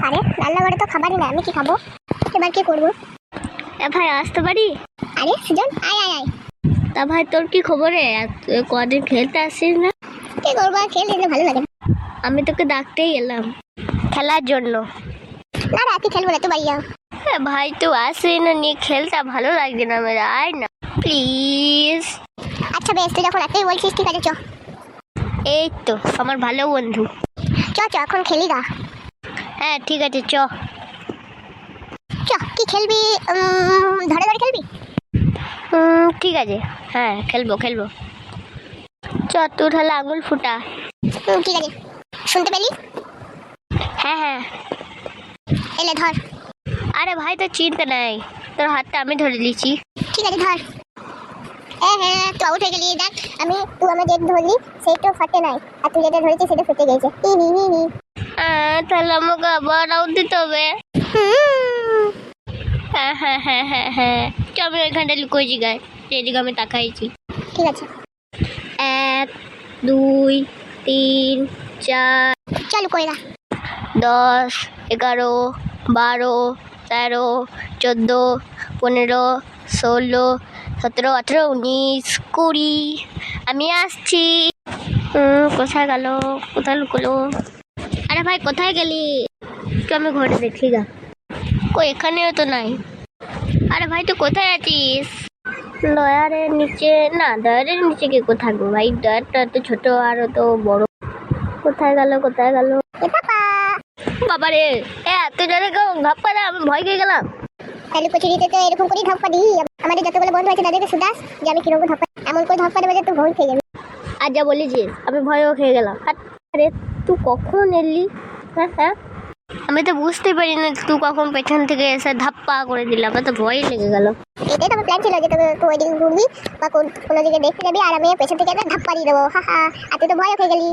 আরে রান্নাঘরে তো খাবারই না, আমি কি খাবো? এবার কি করবো? ভাই আসতে পারি? আরে সুজন, আয় আয় আয়। তা ভাই তোর কি খবর রে? কদিন খেলতে আসছিস না? কি করবো, আর খেলতে যেতে ভালো লাগে না। আমি তোকে ডাকতেই এলাম খেলার জন্য। না রে, তুই খেলবো না, তুই বাড়ি যাও। ভাই তুই আসি না, নিয়ে খেলতে ভালো লাগছে না আমার, আয় না প্লিজ। আচ্ছা বেশ, তুই যখন এতই বলছিস ঠিক আছে চ। এই তো আমার ভালো বন্ধু। চ চ, এখন খেলি গা। হ্যাঁ ঠিক আছে চ। চ, কি খেলবি? ধরে ধরে খেলবি? ঠিক আছে, হ্যাঁ খেলবো খেলবো। চ তুই তাহলে আঙুল ফুটা। ঠিক আছে, শুনতে পেলি? হ্যাঁ হ্যাঁ। এলে ধর। আরে ভাই তো চিনতে নাই, তোর হাতটা আমি ধরে দিয়েছি। ঠিক আছে ধর। হ্যাঁ, তুই আউট হয়ে গেলি। দেখ, তুই আমার যেটা ধরলি সেইটা ফাটে নাই, আর তুই যেটা ধরেছিস সেটা ফেটে গেছে। হি। তাহলে আমাকে আবার আউট দিতে হবে। হ্যাঁ হ্যাঁ হ্যাঁ হ্যাঁ হ্যাঁ, আমি ওইখানটা লুকোয়েছি গায়ে, যেদিকে আমি তাকাইছি। ঠিক আছে, 1 2 3 4 চল করে না। 10 11 12 13 14 15 16 17 18 19 20। আমি আসছি। কোথায় গেল? কোথায় লুকোলো? আরে ভাই কোথায় গেলি? তো আমি ঘরে দেখি গা, কই এখানেও তো নাই। আরে ভাই তুই কোথায় আছিস? ডয়ারের নিচে না, ডয়ারের নিচে কি কোথায় থাকবো ভাই, ডয়ারটা তো ছোট আর তো বড়। কোথায় গেল কোথায় গেল? বাবা রে, এত জোরে ধাপ্পা দা, আমি ভয় খেয়ে গেলাম। তাহলে কচুরিতে তো এরকম করেই ধাপ্পা দিই। আমাদের যতগুলো বন্ধু আছে তাদেরকে শুধাস যে আমি কিরকম ধাপ্পা, এমন করে ধাপ্পা দেবে যে তুই ভয় খেয়ে যাবি। আর যা বলেছিস আমি ভয়ও খেয়ে গেলাম। আরে তুই কখন এলি? হ্যাঁ হ্যাঁ, আমি তো বুঝতে পারি না তুই কখন পেছন থেকে এসে ধাপ্পা করে দিলাম, আমার তো ভয় লেগে গেল। এটাই তো আমার প্ল্যান ছিল যে তোকে ওই দিকে ঘুরবি বা কোনো দিকে দেখতে যাবি আর আমি পেছন থেকে ধাপ্পা দিয়ে দেবো। হা হা, আর তুই তো ভয় খেয়ে গেলি।